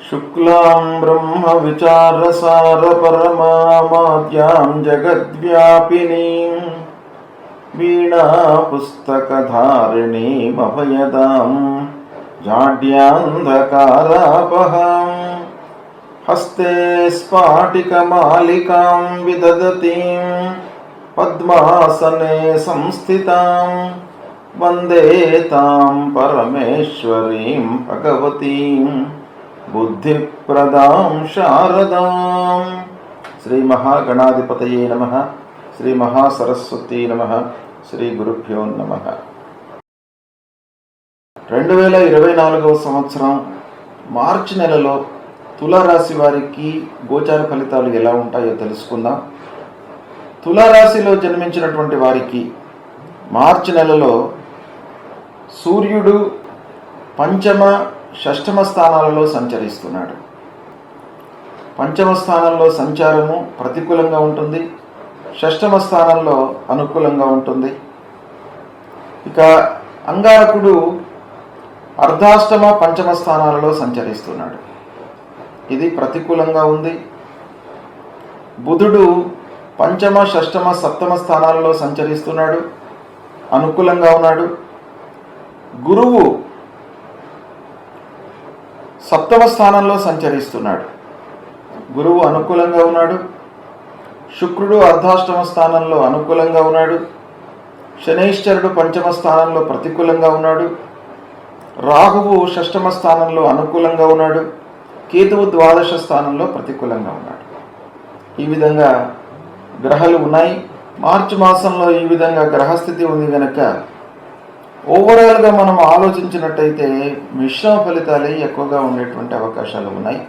शुक्लां ब्रह्मविचारसारपरमामाद्यां जगद्व्यापिनीं वीणापुस्तकधारिणीमभयदां जाड्यान्धकारापहां हस्ते स्फाटिकमालिकां विदधतीं पद्मासने संस्थितां वन्दे तां परमेश्वरीं भगवतीं बुद्धिप्रदां शारदां। श्री महागणाधिपतये नमः। श्री महासरस्वती नमः। श्री गुरुभ्यो नमः। 2024వ సంవత్సరం మార్చి నెలలో తులారాశి వారికి గోచార ఫలితాలు ఎలా ఉంటాయో తెలుసుకుందాం. తులారాశిలో జన్మించినటువంటి వారికి మార్చి నెలలో సూర్యుడు పంచమ షష్టమ స్థానాలలో సంచరిస్తున్నాడు. పంచమ స్థానంలో సంచారము ప్రతికూలంగా ఉంటుంది, షష్టమ స్థానంలో అనుకూలంగా ఉంటుంది. ఇక అంగారకుడు అర్ధాష్టమ పంచమ స్థానాలలో సంచరిస్తున్నాడు, ఇది ప్రతికూలంగా ఉంది. బుధుడు పంచమ షష్టమ సప్తమ స్థానాలలో సంచరిస్తున్నాడు, అనుకూలంగా ఉన్నాడు. గురువు సప్తమ స్థానంలో సంచరిస్తున్నాడు, గురువు అనుకూలంగా ఉన్నాడు. శుక్రుడు అర్ధాష్టమ స్థానంలో అనుకూలంగా ఉన్నాడు. శనైశ్చరుడు పంచమ స్థానంలో ప్రతికూలంగా ఉన్నాడు. రాహువు షష్టమ స్థానంలో అనుకూలంగా ఉన్నాడు. కేతువు ద్వాదశ స్థానంలో ప్రతికూలంగా ఉన్నాడు. ఈ విధంగా గ్రహాలు ఉన్నాయి. మార్చి మాసంలో ఈ విధంగా గ్రహస్థితి ఉంది కనుక ఓవరాల్గా మనం ఆలోచించినట్టయితే మిశ్రమ ఫలితాలే ఎక్కువగా ఉండేటువంటి అవకాశాలు ఉన్నాయి.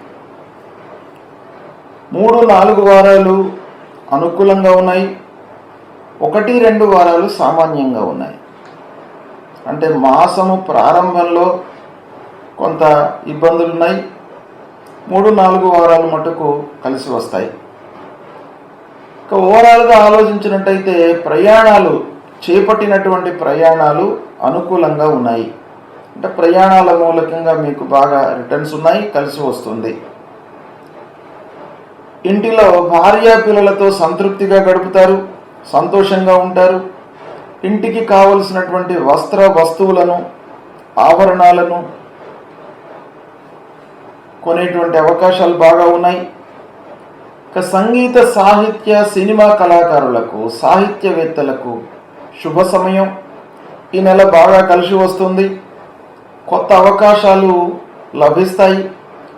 3-4 వారాలు అనుకూలంగా ఉన్నాయి, 1-2 వారాలు సామాన్యంగా ఉన్నాయి. అంటే మాసము ప్రారంభంలో కొంత ఇబ్బందులు ఉన్నాయి, 3-4 వారాలు మటుకు కలిసి వస్తాయి. ఇక ఓవరాల్గా ఆలోచించినట్టయితే ప్రయాణాలు చేపట్టినటువంటి ప్రయాణాలు అనుకూలంగా ఉన్నాయి. అంటే ప్రయాణాల మూలకంగా మీకు బాగా రిటర్న్స్ ఉన్నాయి, కలిసి వస్తుంది. ఇంటిలో భార్య పిల్లలతో సంతృప్తిగా గడుపుతారు, సంతోషంగా ఉంటారు. ఇంటికి కావలసినటువంటి వస్త్ర వస్తువులను ఆభరణాలను కొనేటువంటి అవకాశాలు బాగా ఉన్నాయి. ఇక సంగీత సాహిత్య సినిమా కళాకారులకు సాహిత్యవేత్తలకు శుభ సమయం. ఈ నెల బాగా కలిసి వస్తుంది, కొత్త అవకాశాలు లభిస్తాయి.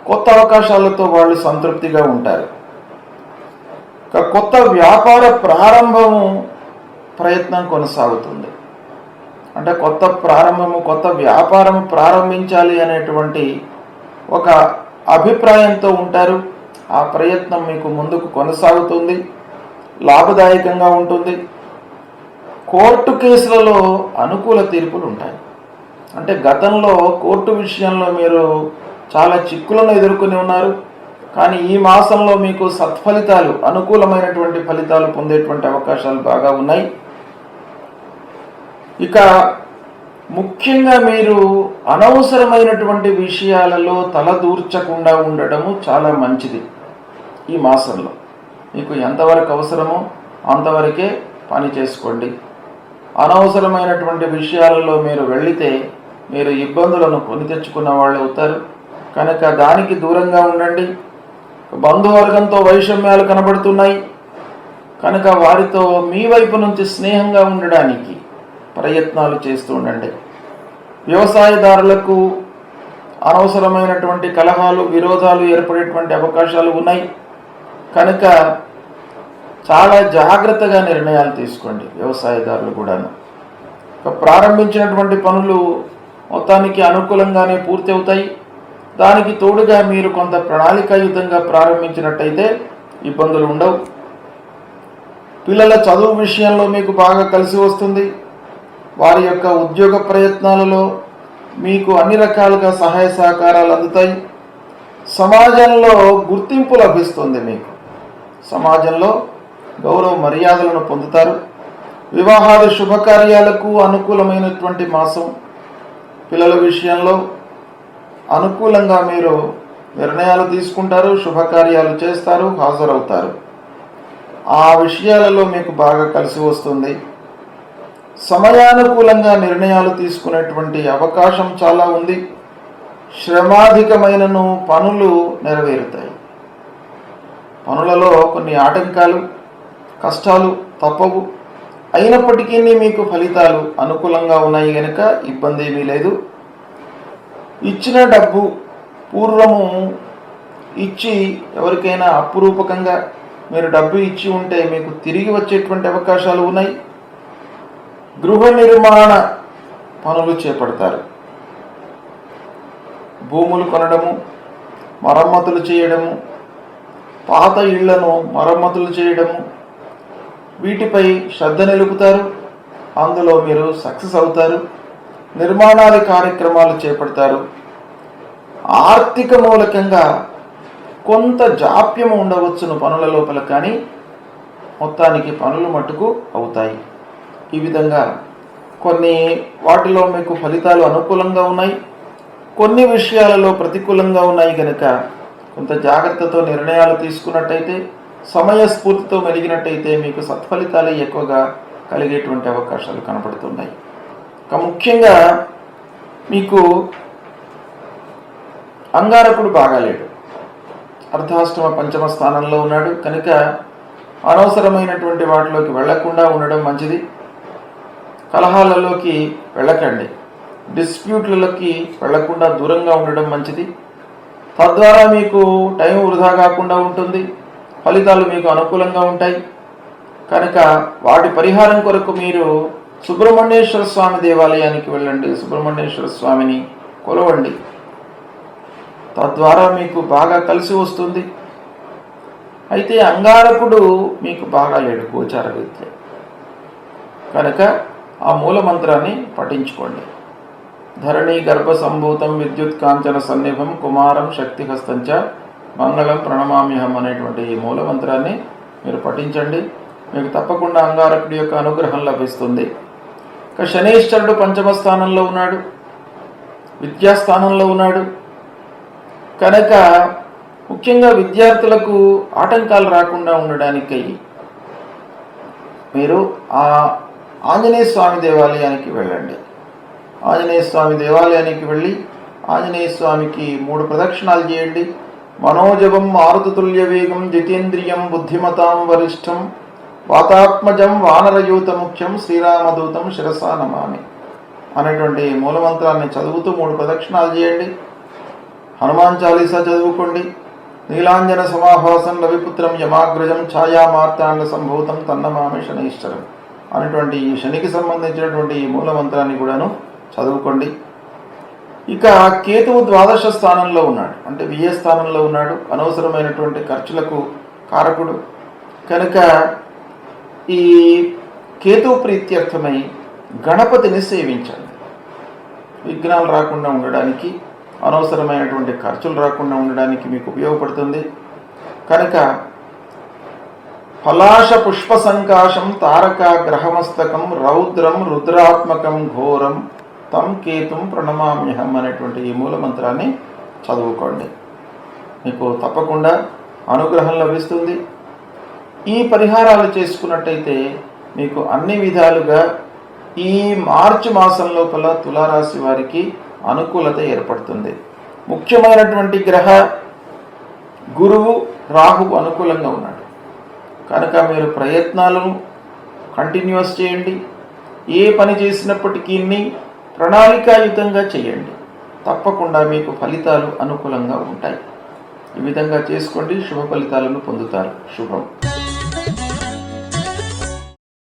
కొత్త అవకాశాలతో వాళ్ళు సంతృప్తిగా ఉంటారు. కొత్త వ్యాపార ప్రారంభము ప్రయత్నం కొనసాగుతుంది. అంటే కొత్త వ్యాపారం ప్రారంభించాలి అనేటువంటి ఒక అభిప్రాయంతో ఉంటారు. ఆ ప్రయత్నం మీకు ముందుకు కొనసాగుతుంది, లాభదాయకంగా ఉంటుంది. కోర్టు కేసులలో అనుకూల తీర్పులు ఉంటాయి. అంటే గతంలో కోర్టు విషయంలో మీరు చాలా చిక్కులను ఎదుర్కొని ఉన్నారు, కానీ ఈ మాసంలో మీకు సత్ఫలితాలు, అనుకూలమైనటువంటి ఫలితాలు పొందేటువంటి అవకాశాలు బాగా ఉన్నాయి. ఇక ముఖ్యంగా మీరు అనవసరమైనటువంటి విషయాలలో తలదూర్చకుండా ఉండడము చాలా మంచిది. ఈ మాసంలో మీకు ఎంతవరకు అవసరమో అంతవరకే పని చేసుకోండి. అనవసరమైనటువంటి విషయాలలో మీరు వెళితే మీరు ఇబ్బందులను కొని తెచ్చుకున్న వాళ్ళు అవుతారు కనుక దానికి దూరంగా ఉండండి. బంధువర్గంతో వైషమ్యాలు కనబడుతున్నాయి కనుక వారితో మీ వైపు నుంచి స్నేహంగా ఉండడానికి ప్రయత్నాలు చేస్తూ ఉండండి. వ్యవసాయదారులకు అనవసరమైనటువంటి కలహాలు, విరోధాలు ఏర్పడేటువంటి అవకాశాలు ఉన్నాయి కనుక చాలా జాగ్రత్తగా నిర్ణయాలు తీసుకోండి. వ్యవసాయదారులు కూడాను ప్రారంభించినటువంటి పనులు మొత్తానికి అనుకూలంగానే పూర్తి అవుతాయి. దానికి తోడుగా మీరు కొంత ప్రణాళికాయుతంగా ప్రారంభించినట్టయితే ఇబ్బందులు ఉండవు. పిల్లల చదువు విషయంలో మీకు బాగా కలిసి వస్తుంది. వారి యొక్క ఉద్యోగ ప్రయత్నాలలో మీకు అన్ని రకాలుగా సహాయ సహకారాలు అందుతాయి. సమాజంలో గుర్తింపు లభిస్తుంది. మీకు సమాజంలో గౌరవ మర్యాదలను పొందుతారు. వివాహాది శుభకార్యాలకు అనుకూలమైనటువంటి మాసం. పిల్లల విషయంలో అనుకూలంగా మీరు నిర్ణయాలు తీసుకుంటారు, శుభకార్యాలు చేస్తారు, హాజరవుతారు. ఆ విషయాలలో మీకు బాగా కలిసి వస్తుంది. సమయానుకూలంగా నిర్ణయాలు తీసుకునేటువంటి అవకాశం చాలా ఉంది. శ్రమాధికమైనను పనులు నెరవేరుతాయి. పనులలో కొన్ని ఆటంకాలు, కష్టాలు తప్పవు. అయినప్పటికీ మీకు ఫలితాలు అనుకూలంగా ఉన్నాయి కనుక ఇబ్బంది ఏమీ లేదు. ఇచ్చిన డబ్బు పూర్వము ఇచ్చి ఎవరికైనా అపురూపకంగా మీరు డబ్బు ఇచ్చి ఉంటే మీకు తిరిగి వచ్చేటువంటి అవకాశాలు ఉన్నాయి. గృహ నిర్మాణ పనులు చేపడతారు. భూములు కొనడము, మరమ్మతులు చేయడము, పాత ఇళ్లను మరమ్మతులు చేయడము, వీటిపై శ్రద్ధ నిలుపుతారు. అందులో మీరు సక్సెస్ అవుతారు. నిర్మాణాది కార్యక్రమాలు చేపడతారు. ఆర్థిక మూలకంగా కొంత జాప్యం ఉండవచ్చును పనుల లోపల, కానీ మొత్తానికి పనులు మట్టుకు అవుతాయి. ఈ విధంగా కొన్ని వాటిలో మీకు ఫలితాలు అనుకూలంగా ఉన్నాయి, కొన్ని విషయాలలో ప్రతికూలంగా ఉన్నాయి కనుక కొంత జాగ్రత్తతో నిర్ణయాలు తీసుకున్నట్టయితే, సమయస్ఫూర్తితో మెలిగినట్టయితే మీకు సత్ఫలితాలే ఎక్కువగా కలిగేటువంటి అవకాశాలు కనపడుతున్నాయి. ముఖ్యంగా మీకు అంగారకుడు బాగాలేడు, అర్ధాష్టమ పంచమ స్థానంలో ఉన్నాడు కనుక అనవసరమైనటువంటి వాటిలోకి వెళ్లకుండా ఉండడం మంచిది. కలహాలలోకి వెళ్ళకండి, డిస్ప్యూట్లలోకి వెళ్లకుండా దూరంగా ఉండడం మంచిది. తద్వారా మీకు టైం వృధా కాకుండా ఉంటుంది, ఫలితాలు మీకు అనుకూలంగా ఉంటాయి. కనుక వాటి పరిహారం కొరకు మీరు సుబ్రహ్మణ్యేశ్వర స్వామి దేవాలయానికి వెళ్ళండి, సుబ్రహ్మణ్యేశ్వర స్వామిని కొలవండి. తద్వారా మీకు బాగా కలిసి వస్తుంది. అయితే అంగారకుడు మీకు బాగా లేడు గోచార రీత్యా కనుక ఆ మూల మంత్రాన్ని పఠించుకోండి. ధరణి గర్భ సంభూతం విద్యుత్ కాంచన సన్నిభం కుమారం శక్తిహస్తంచ మంగళం ప్రణమామ్యహం అనేటువంటి ఈ మూల మంత్రాన్ని మీరు పఠించండి. మీకు తప్పకుండా అంగారకుడి యొక్క అనుగ్రహం లభిస్తుంది. ఇక శనీశ్వరుడు పంచమ స్థానంలో ఉన్నాడు, విద్యాస్థానంలో ఉన్నాడు కనుక ముఖ్యంగా విద్యార్థులకు ఆటంకాలు రాకుండా ఉండడానికి మీరు ఆ ఆంజనేయ స్వామి దేవాలయానికి వెళ్ళండి. ఆంజనేయ స్వామి దేవాలయానికి వెళ్ళి ఆంజనేయ స్వామికి 3 ప్రదక్షిణాలు చేయండి. మనోజవం మారుతుల్య వేగం జితేంద్రియం బుద్ధిమతాం వరిష్టం వాతాత్మజం వానరయూత ముఖ్యం శ్రీరామదూతం శిరసా నమామి అనేటువంటి మూలమంత్రాన్ని చదువుతూ 3 ప్రదక్షిణాలు చేయండి. హనుమాన్ చాలీసా చదువుకోండి. నీలాంజన సమాభాసం రవిపుత్రం యమాగ్రజం ఛాయా మార్తాండ సంభూతం తన్నమామి శనైశ్వరం అనేటువంటి ఈ శనికి సంబంధించినటువంటి ఈ మూలమంత్రాన్ని కూడాను చదువుకోండి. ఇక కేతువు ద్వాదశ స్థానంలో ఉన్నాడు, అంటే వ్యయ స్థానంలో ఉన్నాడు. అనవసరమైనటువంటి ఖర్చులకు కారకుడు కనుక ఈ కేతువు ప్రీత్యర్థమై గణపతిని సేవించండి. విఘ్నాలు రాకుండా ఉండడానికి, అనవసరమైనటువంటి ఖర్చులు రాకుండా ఉండడానికి మీకు ఉపయోగపడుతుంది. కనుక ఫలాశ పుష్ప సంకాశం తారక గ్రహమస్తకం రౌద్రం రుద్రాత్మకం ఘోరం తం కేతుం ప్రణమామ్యహం అనేటువంటి ఈ మూల మంత్రాన్ని చదువుకోండి. మీకు తప్పకుండా అనుగ్రహం లభిస్తుంది. ఈ పరిహారాలు చేసుకున్నట్టయితే మీకు అన్ని విధాలుగా ఈ మార్చి మాసం లోపల తులారాశి వారికి అనుకూలత ఏర్పడుతుంది. ముఖ్యమైనటువంటి గ్రహ గురువు రాహు అనుకూలంగా ఉన్నాడు కనుక మీరు ప్రయత్నాలను కంటిన్యూస్ చేయండి. ఏ పని చేసినప్పటికీ ప్రణాళికాయుతంగా చేయండి. తప్పకుండా మీకు ఫలితాలు అనుకూలంగా ఉంటాయి. ఈ విధంగా చేసుకోండి, శుభ ఫలితాలను పొందుతారు. శుభం.